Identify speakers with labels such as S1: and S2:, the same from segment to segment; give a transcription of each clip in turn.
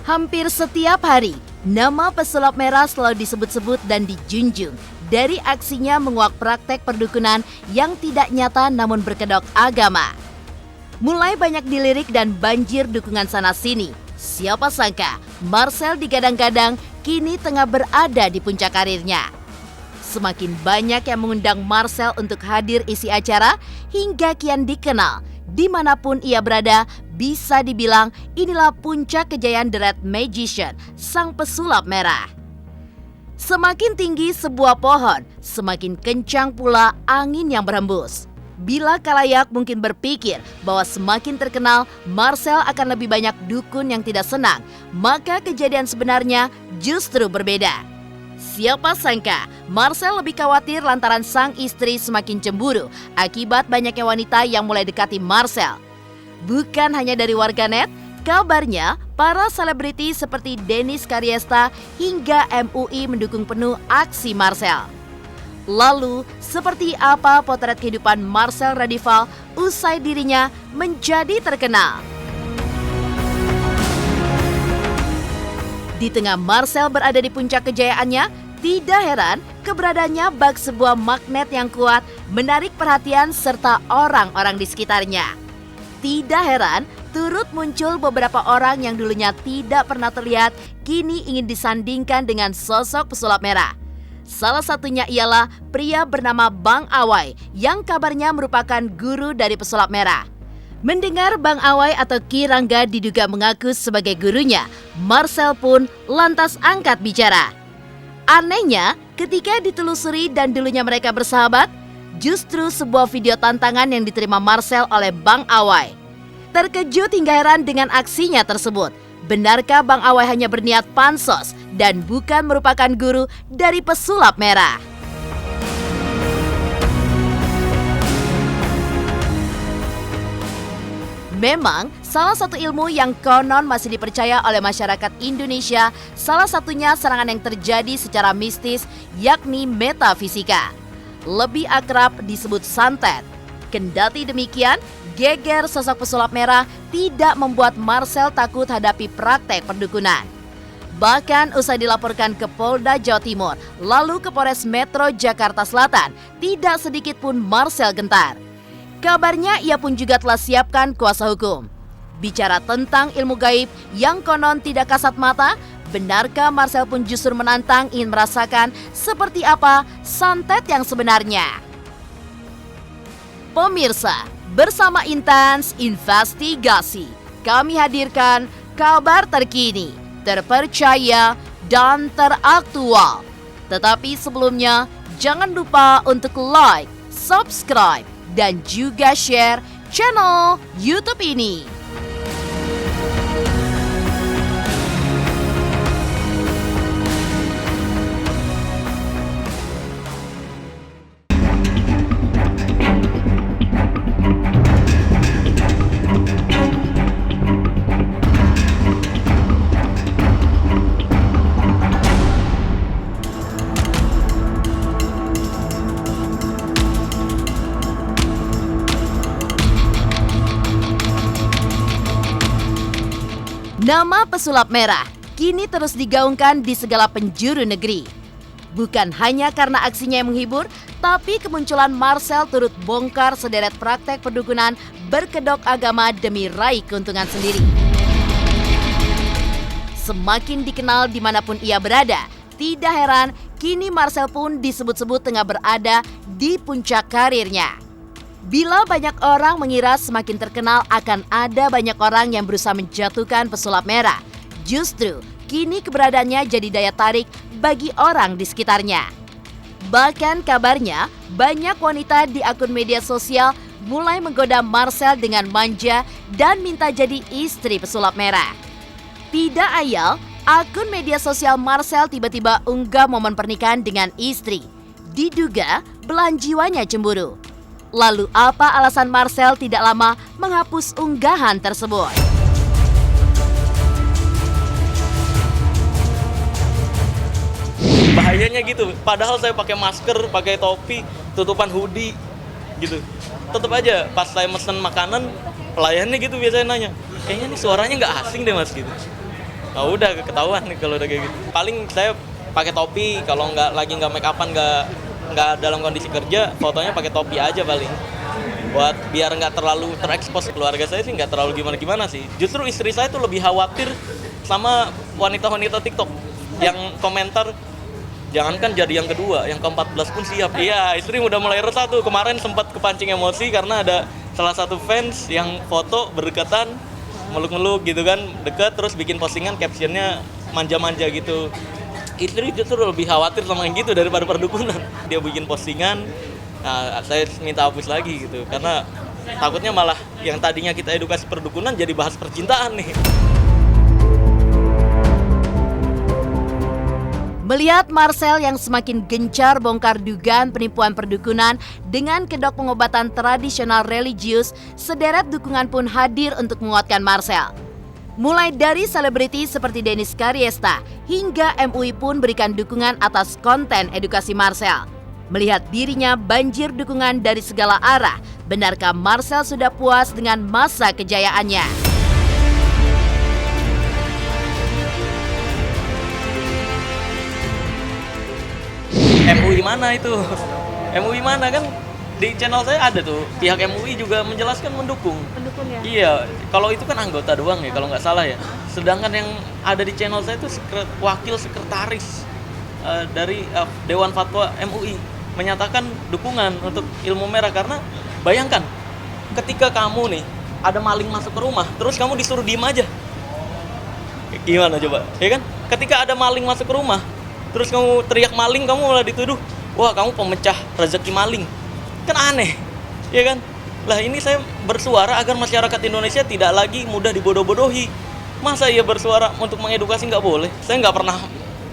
S1: Hampir setiap hari, nama pesulap merah selalu disebut-sebut dan dijunjung dari aksinya menguak praktek perdukunan yang tidak nyata namun berkedok agama. Mulai banyak dilirik dan banjir dukungan sana-sini, siapa sangka Marcel digadang-gadang kini tengah berada di puncak karirnya. Semakin banyak yang mengundang Marcel untuk hadir isi acara hingga kian dikenal. Dimanapun ia berada, bisa dibilang inilah puncak kejayaan The Red Magician, sang pesulap merah. Semakin tinggi sebuah pohon, semakin kencang pula angin yang berhembus. Bila kalayak mungkin berpikir bahwa semakin terkenal, Marcel akan lebih banyak dukun yang tidak senang, maka kejadian sebenarnya justru berbeda. Siapa sangka Marcel lebih khawatir lantaran sang istri semakin cemburu akibat banyaknya wanita yang mulai dekati Marcel. Bukan hanya dari warganet, kabarnya para selebriti seperti Dennis Karyesta hingga MUI mendukung penuh aksi Marcel. Lalu, seperti apa potret kehidupan Marcel Radival usai dirinya menjadi terkenal? Di tengah Marcel berada di puncak kejayaannya, tidak heran keberadaannya bak sebuah magnet yang kuat menarik perhatian serta orang-orang di sekitarnya. Tidak heran turut muncul beberapa orang yang dulunya tidak pernah terlihat kini ingin disandingkan dengan sosok pesulap merah. Salah satunya ialah pria bernama Bang Awai yang kabarnya merupakan guru dari pesulap merah. Mendengar Bang Awai atau Ki Rangga diduga mengaku sebagai gurunya, Marcel pun lantas angkat bicara. Anehnya, ketika ditelusuri dan dulunya mereka bersahabat, justru sebuah video tantangan yang diterima Marcel oleh Bang Awai. Terkejut hingga heran dengan aksinya tersebut. Benarkah Bang Awai hanya berniat pansos dan bukan merupakan guru dari pesulap merah? Memang, salah satu ilmu yang konon masih dipercaya oleh masyarakat Indonesia, salah satunya serangan yang terjadi secara mistis, yakni metafisika. Lebih akrab disebut santet. Kendati demikian, geger sosok pesulap merah tidak membuat Marcel takut hadapi praktek perdukunan. Bahkan usai dilaporkan ke Polda Jawa Timur, lalu ke Polres Metro Jakarta Selatan, tidak sedikit pun Marcel gentar. Kabarnya ia pun juga telah siapkan kuasa hukum. Bicara tentang ilmu gaib yang konon tidak kasat mata, benarkah Marcel pun justru menantang ingin merasakan seperti apa santet yang sebenarnya? Pemirsa, bersama Intens Investigasi, kami hadirkan kabar terkini, terpercaya, dan teraktual. Tetapi sebelumnya, jangan lupa untuk like, subscribe, dan juga share channel YouTube ini. Nama pesulap merah kini terus digaungkan di segala penjuru negeri. Bukan hanya karena aksinya yang menghibur, tapi kemunculan Marcel turut bongkar sederet praktek perdukunan berkedok agama demi raih keuntungan sendiri. Semakin dikenal dimanapun ia berada, tidak heran kini Marcel pun disebut-sebut tengah berada di puncak karirnya. Bila banyak orang mengira semakin terkenal akan ada banyak orang yang berusaha menjatuhkan pesulap merah, justru kini keberadaannya jadi daya tarik bagi orang di sekitarnya. Bahkan kabarnya banyak wanita di akun media sosial mulai menggoda Marcel dengan manja dan minta jadi istri pesulap merah. Tidak ayal, akun media sosial Marcel tiba-tiba unggah momen pernikahan dengan istri. Diduga belahan jiwanya cemburu. Lalu apa alasan Marcel tidak lama menghapus unggahan tersebut?
S2: Bahayanya gitu, padahal saya pakai masker, pakai topi, tutupan hoodie gitu. Tetap aja pas saya mesen makanan, pelayannya gitu biasanya nanya, kayaknya nih suaranya nggak asing deh mas gitu. Nah udah ketahuan nih kalau udah kayak gitu. Paling saya pakai topi, kalau lagi nggak make upan, nggak dalam kondisi kerja, fotonya pakai topi aja paling. Buat biar nggak terlalu terekspos. Keluarga saya sih nggak terlalu gimana-gimana sih. Justru istri saya tuh lebih khawatir sama wanita-wanita TikTok yang komentar, jangankan jadi yang kedua, yang ke-14 pun siap. Iya, istri udah mulai resah tuh. Kemarin sempat kepancing emosi karena ada salah satu fans yang foto berdekatan, meluk-meluk gitu kan, dekat, terus bikin postingan captionnya manja-manja gitu. Istri justru lebih khawatir sama yang gitu daripada perdukunan. Dia bikin postingan, nah saya minta hapus lagi gitu, karena takutnya malah yang tadinya kita edukasi perdukunan jadi bahas percintaan nih.
S1: Melihat Marcel yang semakin gencar bongkar dugaan penipuan perdukunan dengan kedok pengobatan tradisional religius, sederet dukungan pun hadir untuk menguatkan Marcel. Mulai dari selebriti seperti Dennis Karyesta hingga MUI pun berikan dukungan atas konten edukasi Marcel. Melihat dirinya banjir dukungan dari segala arah, benarkah Marcel sudah puas dengan masa kejayaannya?
S2: MUI mana itu? MUI mana kan? Di channel saya ada tuh, pihak MUI juga menjelaskan mendukung.
S3: Pendukung ya?
S2: Iya, kalau itu kan anggota doang ya, kalau nggak salah ya. Sedangkan yang ada di channel saya itu wakil sekretaris dari Dewan Fatwa MUI menyatakan dukungan untuk ilmu merah. Karena bayangkan, ketika kamu nih ada maling masuk ke rumah, terus kamu disuruh diem aja, gimana coba? Ya kan? Ketika ada maling masuk ke rumah, terus kamu teriak maling, kamu malah dituduh, wah kamu pemecah rezeki maling. Kan aneh, ya kan? Lah ini saya bersuara agar masyarakat Indonesia tidak lagi mudah dibodoh-bodohi. Masa iya bersuara untuk mengedukasi nggak boleh? Saya nggak pernah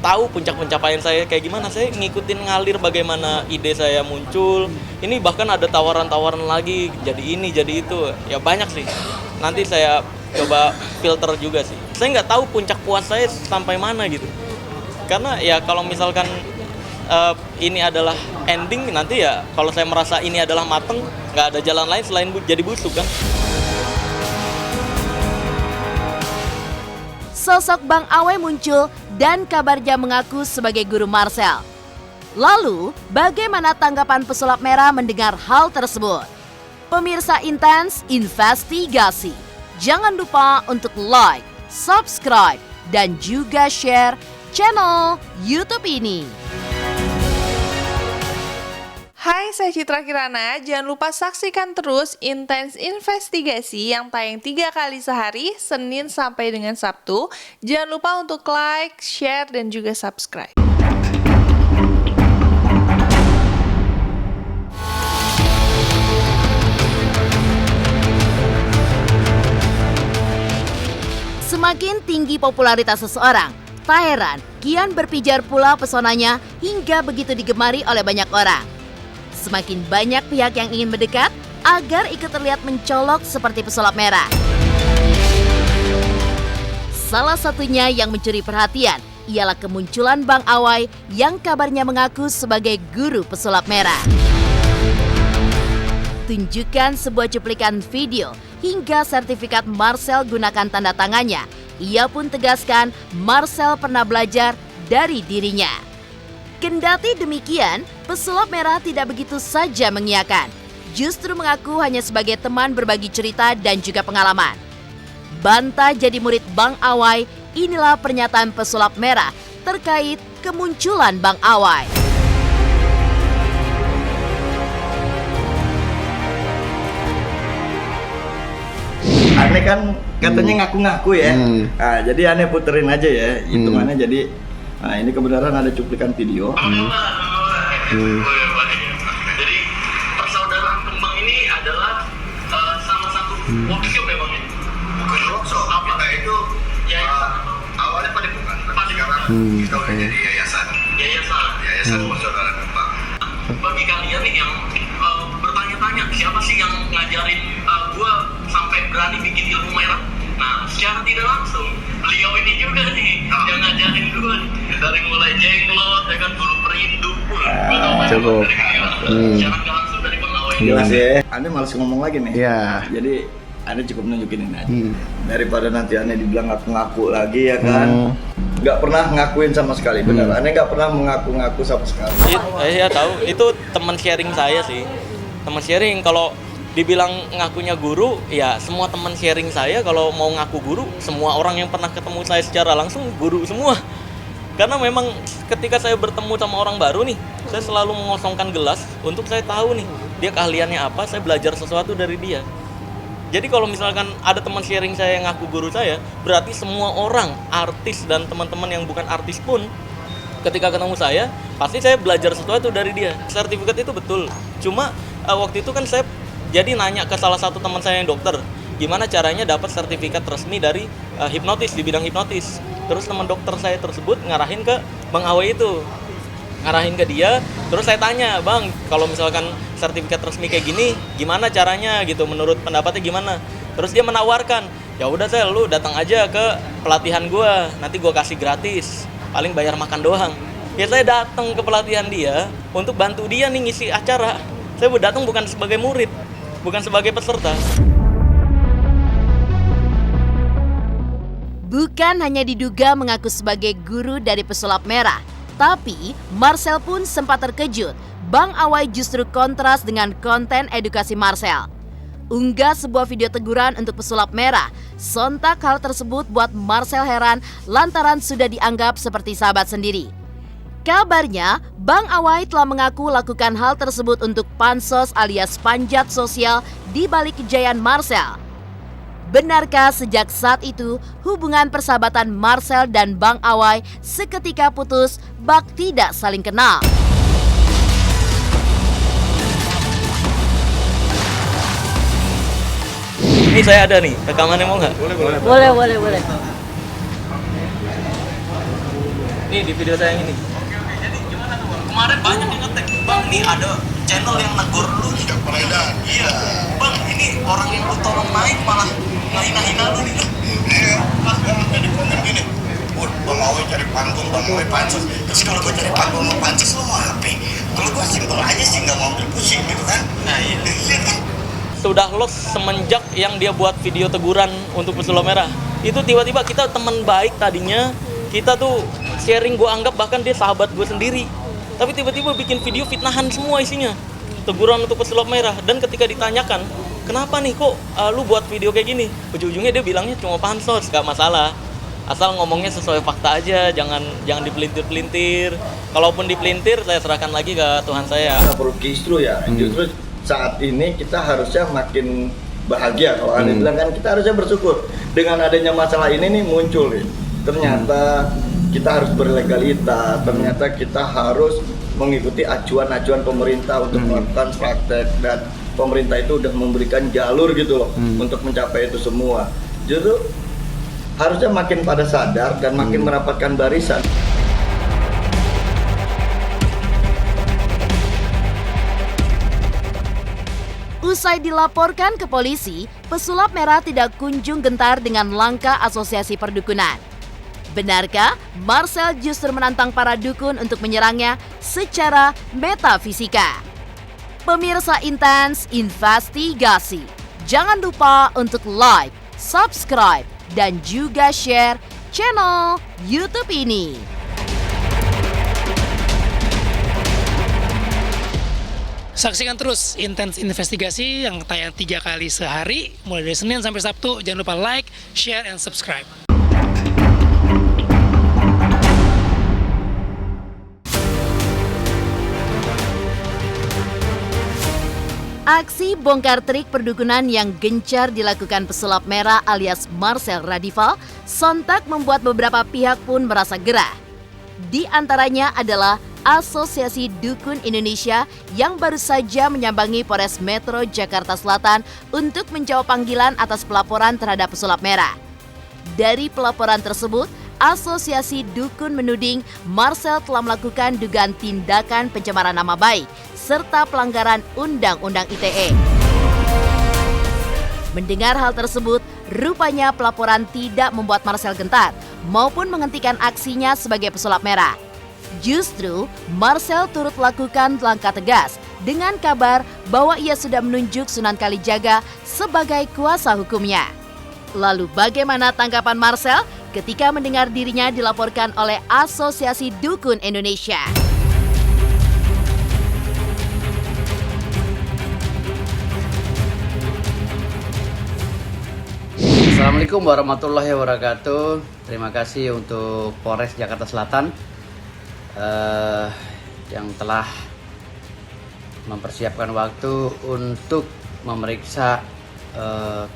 S2: tahu puncak pencapaian saya kayak gimana. Saya ngikutin ngalir bagaimana ide saya muncul. Ini bahkan ada tawaran-tawaran lagi, jadi ini, jadi itu. Ya banyak sih. Nanti saya coba filter juga sih. Saya nggak tahu puncak puas saya sampai mana gitu. Karena ya kalau misalkan ini adalah ending, nanti ya kalau saya merasa ini adalah mateng, nggak ada jalan lain selain jadi busuk kan.
S1: Sosok Bang Awe muncul dan kabarnya mengaku sebagai guru Marcel. Lalu, bagaimana tanggapan pesulap merah mendengar hal tersebut? Pemirsa Intens Investigasi, jangan lupa untuk like, subscribe, dan juga share channel YouTube ini.
S3: Hai, saya Citra Kirana. Jangan lupa saksikan terus Intens Investigasi yang tayang 3 kali sehari, Senin sampai dengan Sabtu. Jangan lupa untuk like, share, dan juga subscribe.
S1: Semakin tinggi popularitas seseorang, tak heran kian berpijar pula pesonanya hingga begitu digemari oleh banyak orang. Semakin banyak pihak yang ingin mendekat agar ikut terlihat mencolok seperti pesulap merah. Salah satunya yang mencuri perhatian ialah kemunculan Bang Awai yang kabarnya mengaku sebagai guru pesulap merah. Tunjukkan sebuah cuplikan video hingga sertifikat Marcel gunakan tanda tangannya. Ia pun tegaskan Marcel pernah belajar dari dirinya. Kendati demikian, pesulap merah tidak begitu saja mengiyakan. Justru mengaku hanya sebagai teman berbagi cerita dan juga pengalaman. Bantah jadi murid Bang Awai, inilah pernyataan pesulap merah terkait kemunculan Bang Awai.
S4: Aneh kan katanya ngaku-ngaku ya. Nah, jadi aneh puterin aja ya hitungannya. Jadi nah ini kebenaran ada cuplikan video.
S5: Jadi persaudaraan kembang ini adalah salah satu workshop ya bang. Bukan workshop, apa itu ya awalnya padepokan. Sekarang kita udah jadi yayasan. Yayasan persaudaraan kembang. Bagi kalian nih yang bertanya-tanya siapa sih yang ngajarin gua sampai berani bikin ilmu merah? Nah, secara tidak langsung beliau ini juga nih yang ngajarin gue dari mulai jenglot, ya kan, guru perindu pun.
S4: Cukup.
S5: Secara nggak langsung dari Bang Awai.
S4: Jelas ya. Anda malas ngomong lagi nih.
S6: Iya.
S4: Jadi Ane cukup nunjukin ini aja. Daripada nanti Ane dibilang ngaku-ngaku lagi ya kan. Nggak pernah ngakuin sama sekali, benar. Ane nggak pernah mengaku-ngaku sama sekali.
S2: Iya tahu, itu teman sharing saya sih. Teman sharing, kalau dibilang ngakunya guru, ya semua teman sharing saya kalau mau ngaku guru, semua orang yang pernah ketemu saya secara langsung guru semua. Karena memang ketika saya bertemu sama orang baru nih, saya selalu mengosongkan gelas untuk saya tahu nih, dia keahliannya apa, saya belajar sesuatu dari dia. Jadi kalau misalkan ada teman sharing saya yang ngaku guru saya, berarti semua orang, artis dan teman-teman yang bukan artis pun, ketika ketemu saya, pasti saya belajar sesuatu dari dia. Sertifikat itu betul. Cuma waktu itu kan saya jadi nanya ke salah satu teman saya yang dokter, gimana caranya dapat sertifikat resmi dari hipnotis, di bidang hipnotis. Terus teman dokter saya tersebut ngarahin ke Bang Awe itu, ngarahin ke dia. Terus saya tanya, Bang, kalau misalkan sertifikat resmi kayak gini, gimana caranya gitu, menurut pendapatnya gimana? Terus dia menawarkan, ya udah saya, lu datang aja ke pelatihan gua, nanti gua kasih gratis, paling bayar makan doang. Ya saya datang ke pelatihan dia untuk bantu dia nih ngisi acara. Saya datang bukan sebagai murid, bukan sebagai peserta.
S1: Bukan hanya diduga mengaku sebagai guru dari pesulap merah, tapi Marcel pun sempat terkejut. Bang Awai justru kontras dengan konten edukasi Marcel. Unggah sebuah video teguran untuk pesulap merah. Sontak hal tersebut buat Marcel heran lantaran sudah dianggap seperti sahabat sendiri. Kabarnya, Bang Awai telah mengaku lakukan hal tersebut untuk pansos alias panjat sosial di balik kejayaan Marcel. Benarkah sejak saat itu hubungan persahabatan Marcel dan Bang Awai seketika putus bak tidak saling kenal?
S2: Ini saya ada nih, rekamannya mau nggak?
S1: Boleh.
S2: Nih di video saya yang ini. Jadi gimana tuh Bang? Kemarin banyak yang ngetek, Bang nih ada channel yang negor lu nih. Iya, Bang ini orang yang lu tolong naik malah ngahina-hina lu nih.
S5: Iya, pas Bang jadi komen gini, Bang Awe cari panggung, Bang Awe pansos. Terus kalau gue cari panggung mau pansos lo mau apa? Kalau gue simpel aja sih, nggak mau ambil pusing gitu kan. Nah iya kan.
S2: Sudah los semenjak yang dia buat video teguran untuk pesulap merah. Itu tiba-tiba kita teman baik tadinya, kita tuh sharing, gue anggap bahkan dia sahabat gue sendiri. Tapi tiba-tiba bikin video fitnahan semua isinya, teguran untuk pesulap merah. Dan ketika ditanyakan, kenapa nih kok lu buat video kayak gini? Ujung-ujungnya dia bilangnya cuma pansos, gak masalah. Asal ngomongnya sesuai fakta aja, jangan dipelintir-pelintir. Kalaupun dipelintir, saya serahkan lagi ke Tuhan saya.
S4: Justru saat ini kita harusnya makin bahagia. Kalau Anda bilang kan kita harusnya bersyukur dengan adanya masalah ini nih muncul nih. Ternyata kita harus berlegalitas, ternyata kita harus mengikuti acuan-acuan pemerintah untuk melakukan praktek, dan pemerintah itu udah memberikan jalur gitu loh untuk mencapai itu semua. Justru harusnya makin pada sadar dan makin merapatkan barisan.
S1: Usai dilaporkan ke polisi, pesulap merah tidak kunjung gentar dengan langkah asosiasi perdukunan. Benarkah Marcel justru menantang para dukun untuk menyerangnya secara metafisika? Pemirsa Intens Investigasi, jangan lupa untuk like, subscribe, dan juga share channel YouTube ini.
S6: Saksikan terus Intens Investigasi yang tayang 3 kali sehari, mulai dari Senin sampai Sabtu. Jangan lupa like, share, and subscribe.
S1: Aksi bongkar trik perdukunan yang gencar dilakukan pesulap merah alias Marcel Radival sontak membuat beberapa pihak pun merasa gerah. Di antaranya adalah Asosiasi Dukun Indonesia yang baru saja menyambangi Polres Metro Jakarta Selatan untuk menjawab panggilan atas pelaporan terhadap pesulap merah. Dari pelaporan tersebut, Asosiasi Dukun menuding Marcel telah melakukan dugaan tindakan pencemaran nama baik serta pelanggaran Undang-Undang ITE. Mendengar hal tersebut, rupanya pelaporan tidak membuat Marcel gentar maupun menghentikan aksinya sebagai pesulap merah. Justru, Marcel turut lakukan langkah tegas dengan kabar bahwa ia sudah menunjuk Sunan Kalijaga sebagai kuasa hukumnya. Lalu bagaimana tanggapan Marcel ketika mendengar dirinya dilaporkan oleh Asosiasi Dukun Indonesia?
S7: Assalamualaikum warahmatullahi wabarakatuh. Terima kasih untuk Polres Jakarta Selatan yang telah mempersiapkan waktu untuk memeriksa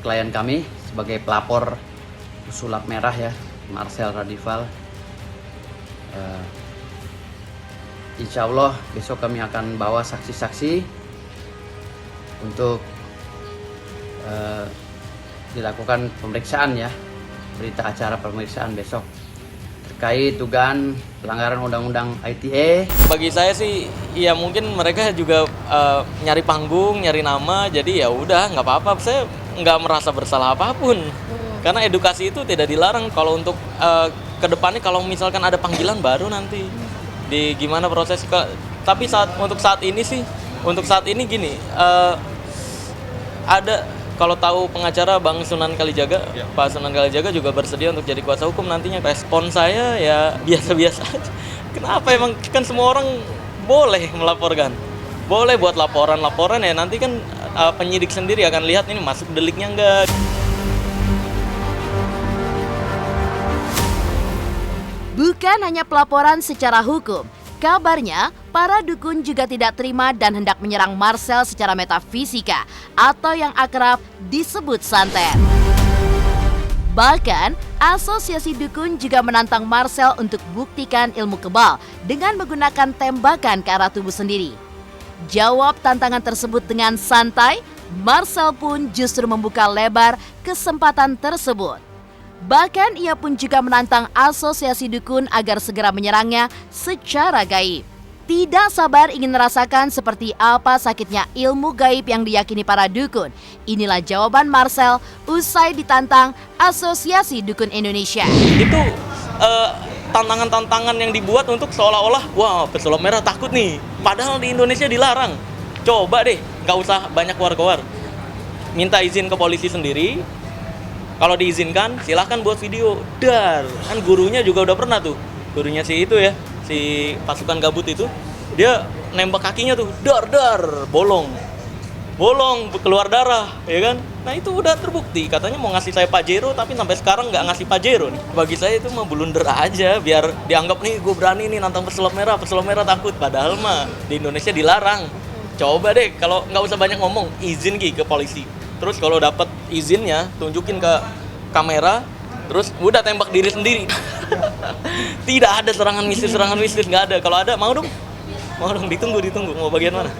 S7: klien kami sebagai pelapor pesulap merah ya, Marcel Radival. Insya Allah besok kami akan bawa saksi-saksi untuk dilakukan pemeriksaan ya, berita acara pemeriksaan besok terkait dugaan pelanggaran undang-undang ITE.
S2: Bagi saya sih, ya mungkin mereka juga nyari panggung, nyari nama, jadi ya udah nggak apa-apa. Saya nggak merasa bersalah apapun, karena edukasi itu tidak dilarang. Kalau untuk kedepannya, kalau misalkan ada panggilan baru nanti di gimana proses. Tapi untuk saat ini gini, ada. Kalau tahu pengacara Bang Sunan Kalijaga, ya. Pak Sunan Kalijaga juga bersedia untuk jadi kuasa hukum nantinya. Respon saya ya biasa-biasa aja. Kenapa emang kan semua orang boleh melaporkan, boleh buat laporan ya, nanti kan penyidik sendiri akan lihat ini masuk deliknya enggak.
S1: Bukan hanya pelaporan secara hukum, kabarnya para dukun juga tidak terima dan hendak menyerang Marcel secara metafisika atau yang akrab disebut santet. Bahkan, Asosiasi Dukun juga menantang Marcel untuk buktikan ilmu kebal dengan menggunakan tembakan ke arah tubuh sendiri. Jawab tantangan tersebut dengan santai, Marcel pun justru membuka lebar kesempatan tersebut. Bahkan ia pun juga menantang Asosiasi Dukun agar segera menyerangnya secara gaib. Tidak sabar ingin merasakan seperti apa sakitnya ilmu gaib yang diyakini para dukun. Inilah jawaban Marcel usai ditantang Asosiasi Dukun Indonesia.
S2: Itu tantangan-tantangan yang dibuat untuk seolah-olah, wah pesulap merah takut nih. Padahal di Indonesia dilarang. Coba deh, nggak usah banyak keluar-keluar. Minta izin ke polisi sendiri. Kalau diizinkan, silahkan buat video. Dar, kan gurunya juga udah pernah tuh. Gurunya si itu ya, si pasukan gabut itu, dia nembak kakinya tuh, dar, bolong, keluar darah, ya kan? Nah itu udah terbukti, katanya mau ngasih saya Pajero, tapi sampai sekarang nggak ngasih Pajero nih. Bagi saya itu mah blunder aja, biar dianggap nih gue berani nih nantang pesulap merah takut. Padahal mah di Indonesia dilarang. Coba deh, kalau nggak usah banyak ngomong, izin ke polisi. Terus kalau dapat izinnya, tunjukin ke kamera, terus udah tembak diri sendiri. Tidak ada serangan mistis, nggak ada. Kalau ada, mau dong, ditunggu, mau bagian mana?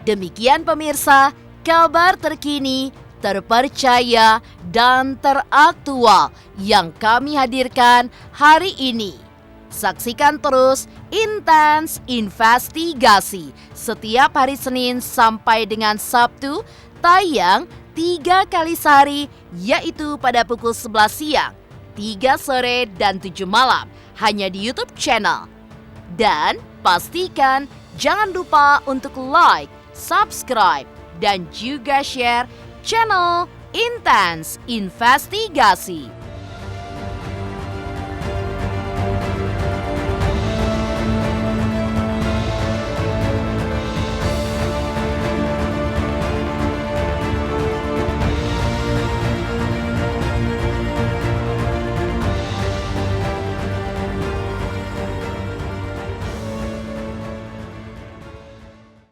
S1: Demikian pemirsa, kabar terkini, terpercaya, dan teraktual yang kami hadirkan hari ini. Saksikan terus Intens Investigasi setiap hari Senin sampai dengan Sabtu, tayang 3 kali sehari, yaitu pada pukul 11 siang, 3 sore, dan 7 malam, hanya di YouTube channel. Dan pastikan jangan lupa untuk like, subscribe, dan juga share channel Intens Investigasi.